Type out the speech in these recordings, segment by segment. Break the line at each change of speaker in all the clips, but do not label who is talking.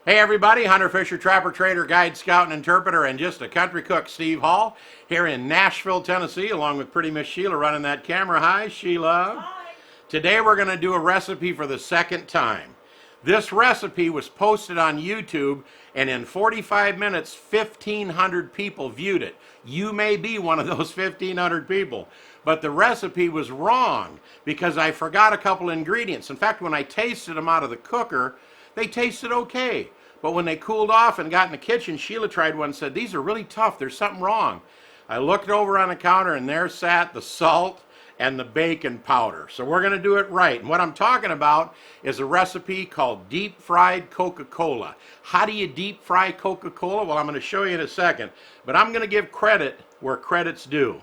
Hey everybody, Hunter Fisher, Trapper, Trader, Guide, Scout, and Interpreter, and just a country cook, Steve Hall, here in Nashville, Tennessee, along with pretty Miss Sheila running that camera. Hi, Sheila.
Hi.
Today we're going to do a recipe for the second time. This recipe was posted on YouTube, and in 45 minutes, 1,500 people viewed it. You may be one of those 1,500 people. But the recipe was wrong because I forgot a couple ingredients. In fact, when I tasted them out of the cooker, they tasted okay. But when they cooled off and got in the kitchen, Sheila tried one and said, "These are really tough. There's something wrong." I looked over on the counter and there sat the salt and the baking powder. So we're going to do it right. And what I'm talking about is a recipe called deep fried Coca-Cola. How do you deep fry Coca-Cola? Well, I'm going to show you in a second. But I'm going to give credit where credit's due.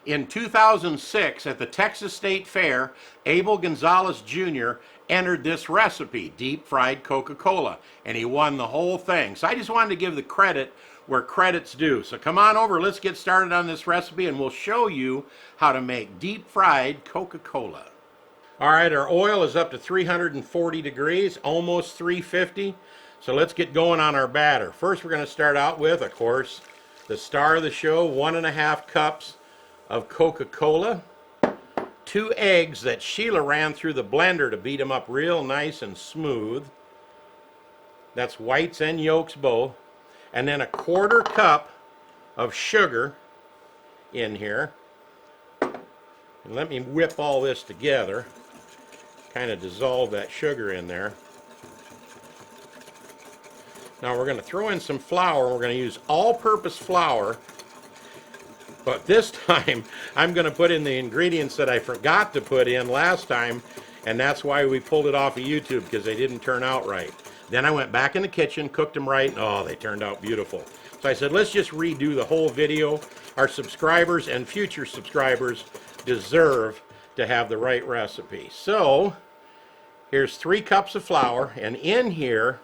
In 2006, at the Texas State Fair, Abel Gonzalez Jr. entered this recipe, deep fried Coca-Cola, and he won the whole thing. So I just wanted to give the credit where credit's due. So come on over, let's get started on this recipe, and we'll show you how to make deep fried Coca-Cola. All right, our oil is up to 340 degrees, almost 350. So let's get going on our batter. First, we're going to start out with, of course, the star of the show, 1.5 cups of Coca-Cola, 2 eggs that Sheila ran through the blender to beat them up real nice and smooth. That's whites and yolks both. And then 1/4 cup of sugar in here. And let me whip all this together, kind of dissolve that sugar in there. Now we're going to throw in some flour. We're going to use all-purpose flour. But this time, I'm going to put in the ingredients that I forgot to put in last time, and that's why we pulled it off of YouTube, because they didn't turn out right. Then I went back in the kitchen, cooked them right, and oh, they turned out beautiful. So I said, let's just redo the whole video. Our subscribers and future subscribers deserve to have the right recipe. So, here's 3 cups of flour, and in here,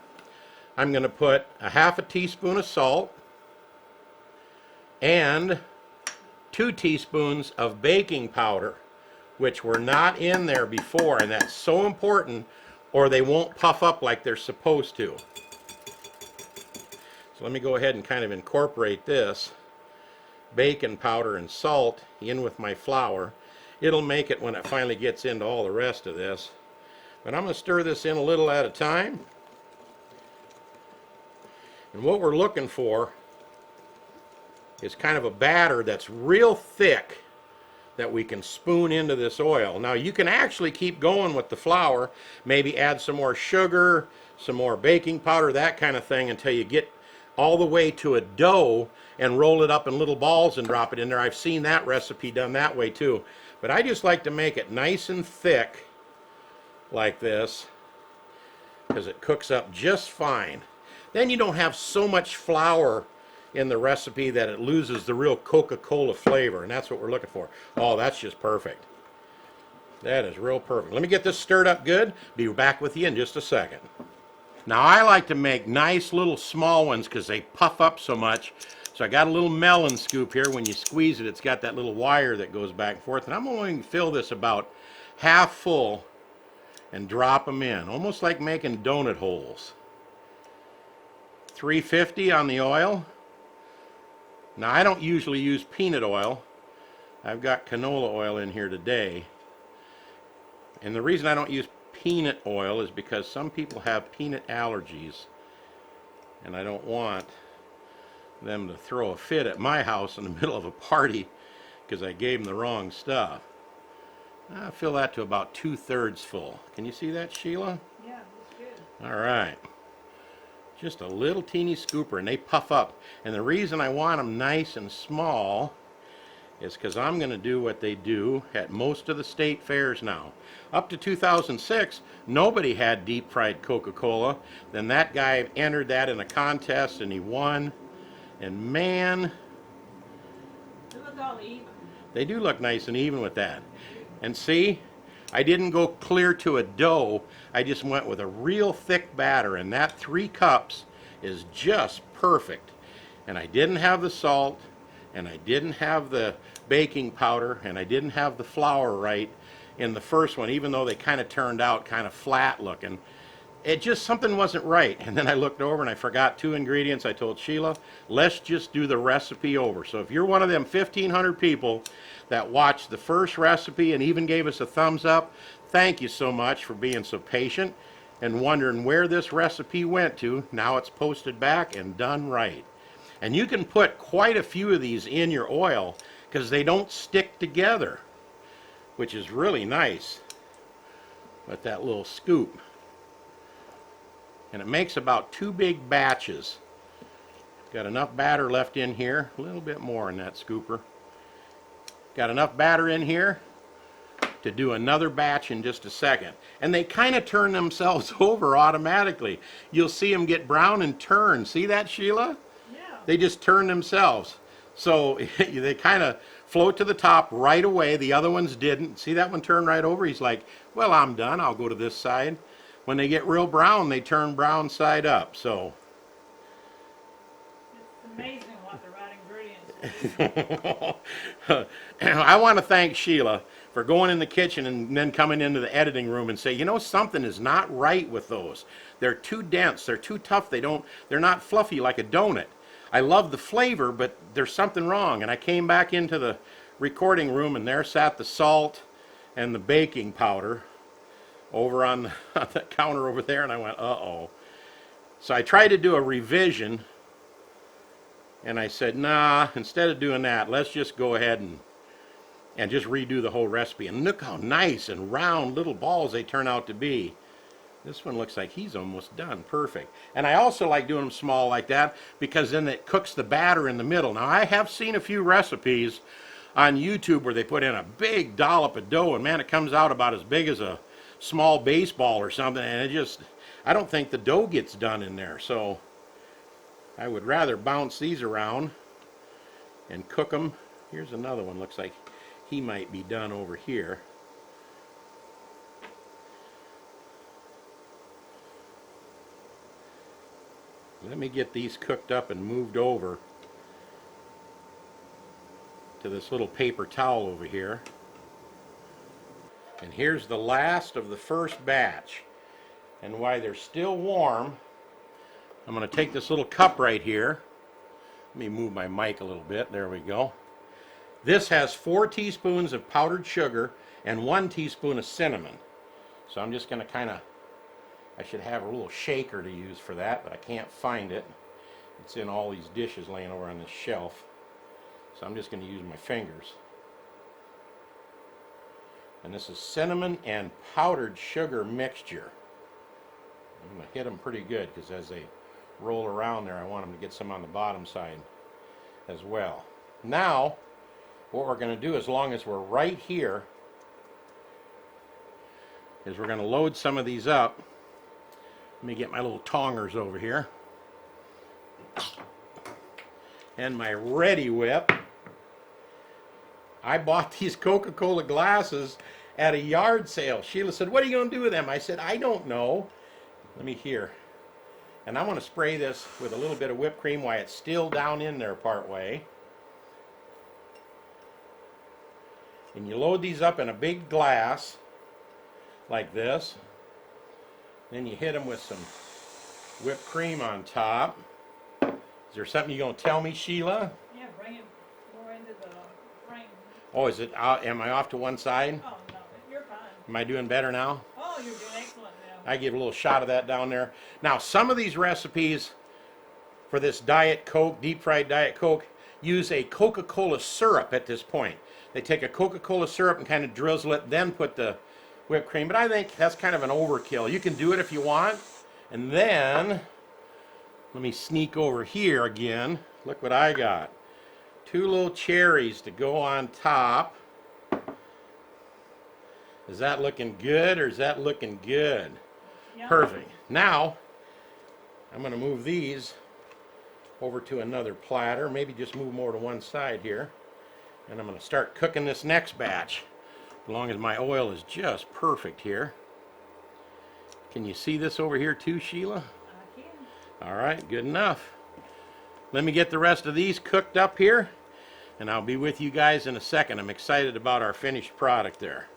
I'm going to put 1/2 teaspoon of salt, and 2 teaspoons of baking powder, which were not in there before, and that's so important or they won't puff up like they're supposed to. So let me go ahead and kind of incorporate this baking powder and salt in with my flour. It'll make it when it finally gets into all the rest of this. But I'm going to stir this in a little at a time. And what we're looking for is kind of a batter that's real thick that we can spoon into this oil. Now you can actually keep going with the flour, maybe add some more sugar, some more baking powder, that kind of thing, until you get all the way to a dough and roll it up in little balls and drop it in there. I've seen that recipe done that way too. But I just like to make it nice and thick like this because it cooks up just fine. Then you don't have so much flour in the recipe that it loses the real Coca-Cola flavor, and that's what we're looking for. Oh, that's just perfect. That is real perfect. Let me get this stirred up good. Be back with you in just a second. Now I like to make nice little small ones because they puff up so much. So I got a little melon scoop here. When you squeeze it, it's got that little wire that goes back and forth, and I'm going to fill this about half full and drop them in, almost like making donut holes. 350 on the oil. Now I don't usually use peanut oil. I've got canola oil in here today. And the reason I don't use peanut oil is because some people have peanut allergies. And I don't want them to throw a fit at my house in the middle of a party because I gave them the wrong stuff. I'll fill that to about 2/3 full. Can you see that, Sheila?
Yeah, that's good.
All right. Just a little teeny scooper, and they puff up. And the reason I want them nice and small is because I'm going to do what they do at most of the state fairs now. Up to 2006, nobody had deep fried Coca-Cola. Then that guy entered that in a contest, and he won. And man,
They look all even.
they do look nice and even with that. And see, I didn't go clear to a dough. I just went with a real thick batter, and that 3 cups is just perfect. And I didn't have the salt, and I didn't have the baking powder, and I didn't have the flour right in the first one, even though they kind of turned out kind of flat looking. it just, something wasn't right. And then I looked over and I forgot 2 ingredients. I told Sheila, let's just do the recipe over. So if you're one of them 1,500 people that watched the first recipe and even gave us a thumbs up, thank you so much for being so patient and wondering where this recipe went to. Now it's posted back and done right. And you can put quite a few of these in your oil because they don't stick together, which is really nice with that little scoop. And it makes about 2 big batches. Got enough batter left in here, a little bit more in that scooper. Got enough batter in here to do another batch in just a second. And they kind of turn themselves over automatically. You'll see them get brown and turn. See that, Sheila?
Yeah.
They just turn themselves. So they kind of float to the top right away. The other ones didn't. See that one turn right over? He's like, well, I'm done. I'll go to this side. When they get real brown, they turn brown side up. So
It's amazing what the right ingredients do.
I want to thank Sheila for going in the kitchen and then coming into the editing room and say, you know, something is not right with those. They're too dense. They're too tough. They're not fluffy like a donut. I love the flavor, but there's something wrong. And I came back into the recording room and there sat the salt and the baking powder over on the counter over there, and I went, uh-oh. So I tried to do a revision, and I said, nah, instead of doing that, let's just go ahead and just redo the whole recipe. And look how nice and round little balls they turn out to be. This one looks like he's almost done. Perfect. And I also like doing them small like that because then it cooks the batter in the middle. Now, I have seen a few recipes on YouTube where they put in a big dollop of dough, and man, it comes out about as big as a small baseball or something, and I don't think the dough gets done in there. So I would rather bounce these around and cook them. Here's another one. Looks like he might be done over here. Let me get these cooked up and moved over to this little paper towel over here. And here's the last of the first batch. And while they're still warm, I'm going to take this little cup right here. Let me move my mic a little bit. There we go. This has 4 teaspoons of powdered sugar and 1 teaspoon of cinnamon. So I'm just going to I should have a little shaker to use for that, but I can't find it. It's in all these dishes laying over on this shelf. So I'm just going to use my fingers. And this is cinnamon and powdered sugar mixture. I'm going to hit them pretty good because as they roll around there, I want them to get some on the bottom side as well. Now, what we're going to do, as long as we're right here, is we're going to load some of these up. Let me get my little tongers over here. And my Ready Whip. I bought these Coca-Cola glasses at a yard sale. Sheila said, what are you going to do with them? I said, I don't know. Let me hear. And I'm going to spray this with a little bit of whipped cream while it's still down in there part way. And you load these up in a big glass like this. Then you hit them with some whipped cream on top. Is there something you're going to tell me, Sheila?
Yeah, bring it more into the frame.
Oh, is it? Am I off to one side?
Oh, no, you're fine.
Am I doing better now?
Oh, you're doing excellent now.
I give a little shot of that down there. Now, some of these recipes for this Diet Coke, deep fried Diet Coke, use a Coca-Cola syrup at this point. They take a Coca-Cola syrup and kind of drizzle it, then put the whipped cream. But I think that's kind of an overkill. You can do it if you want. And then, let me sneak over here again. Look what I got. 2 little cherries to go on top. Is that looking good or is that looking good?
Yum.
Perfect. Now, I'm going to move these over to another platter. Maybe just move more to one side here. And I'm going to start cooking this next batch. As long as my oil is just perfect here. Can you see this over here too, Sheila?
I can.
All right, good enough. Let me get the rest of these cooked up here, and I'll be with you guys in a second. I'm excited about our finished product there.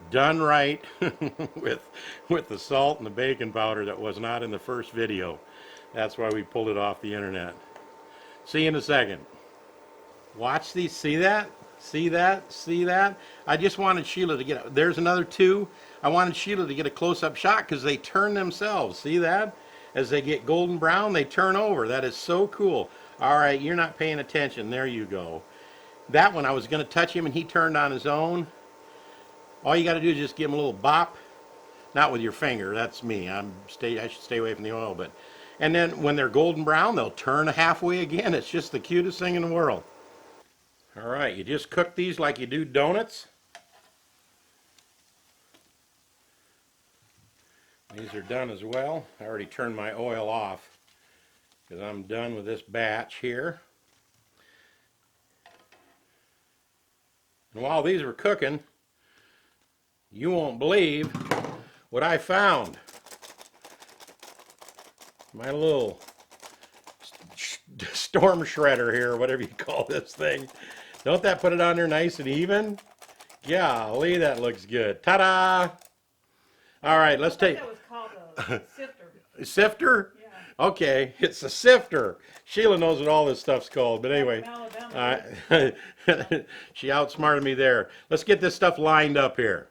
done right with the salt and the baking powder that was not in the first video. That's why we pulled it off the internet. See you in a second. Watch these. See that? See that? See that? I just wanted Sheila to get, there's another two. I wanted Sheila to get a close-up shot because they turn themselves. See that? As they get golden brown, they turn over. That is so cool. All right, you're not paying attention. There you go. That one, I was going to touch him and he turned on his own. All you got to do is just give him a little bop. Not with your finger. That's me. I should stay away from the oil. But, and then when they're golden brown, they'll turn halfway again. It's just the cutest thing in the world. All right, you just cook these like you do donuts. These are done as well. I already turned my oil off because I'm done with this batch here. And while these were cooking, you won't believe what I found. My little storm shredder here, whatever you call this thing. Don't that put it on there nice and even? Golly, that looks good. Ta-da! All right, let's take...
That was called a sifter.
A sifter?
Yeah.
Okay, it's a sifter. Sheila knows what all this stuff's called, but anyway. She outsmarted me there. Let's get this stuff lined up here.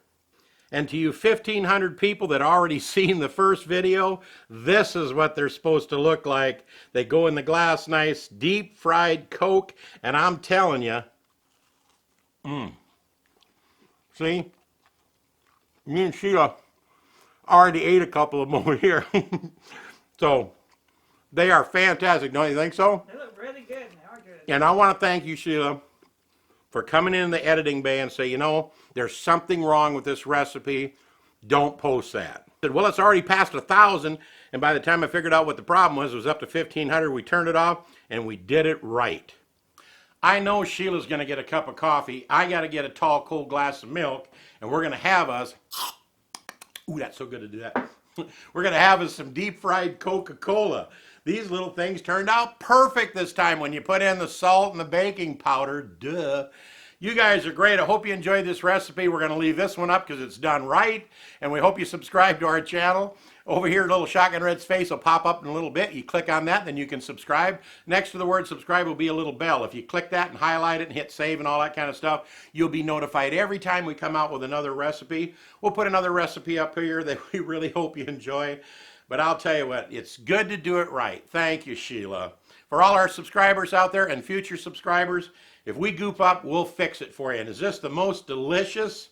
And to you 1,500 people that already seen the first video, this is what they're supposed to look like. They go in the glass nice, deep fried Coke, and I'm telling you, see? Me and Sheila already ate a couple of them over here. So, they are fantastic, don't you think so?
They look really good and they are good.
And I want to thank you, Sheila, for coming in the editing bay and say, you know, there's something wrong with this recipe. Don't post that. I said, well, it's already past 1,000, and by the time I figured out what the problem was, it was up to 1,500. We turned it off, and we did it right. I know Sheila's going to get a cup of coffee. I got to get a tall, cold glass of milk, and we're going to have us, ooh, that's so good to do that. We're going to have us some deep fried Coca-Cola. These little things turned out perfect this time when you put in the salt and the baking powder. Duh. You guys are great. I hope you enjoyed this recipe. We're going to leave this one up because it's done right. And we hope you subscribe to our channel. Over here, little Shotgun Red's face will pop up in a little bit. You click on that, then you can subscribe. Next to the word subscribe will be a little bell. If you click that and highlight it and hit save and all that kind of stuff, you'll be notified every time we come out with another recipe. We'll put another recipe up here that we really hope you enjoy. But I'll tell you what, it's good to do it right. Thank you, Sheila. For all our subscribers out there and future subscribers, if we goop up, we'll fix it for you. And is this the most delicious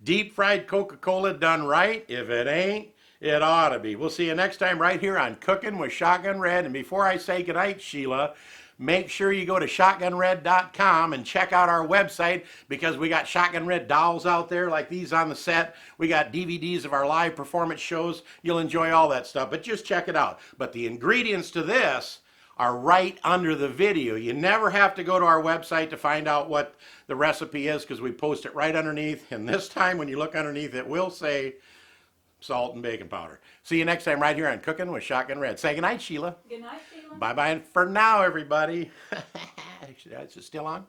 deep fried Coca-Cola done right? If it ain't, it ought to be. We'll see you next time right here on Cooking with Shotgun Red. And before I say goodnight, Sheila, make sure you go to shotgunred.com and check out our website because we got Shotgun Red dolls out there like these on the set. We got DVDs of our live performance shows. You'll enjoy all that stuff, but just check it out. But the ingredients to this are right under the video. You never have to go to our website to find out what the recipe is because we post it right underneath. And this time when you look underneath, it will say salt and baking powder. See you next time right here on Cooking with Shotgun Red. Say goodnight, Sheila.
Good night, Sheila.
Bye-bye for now, everybody. Is it still on?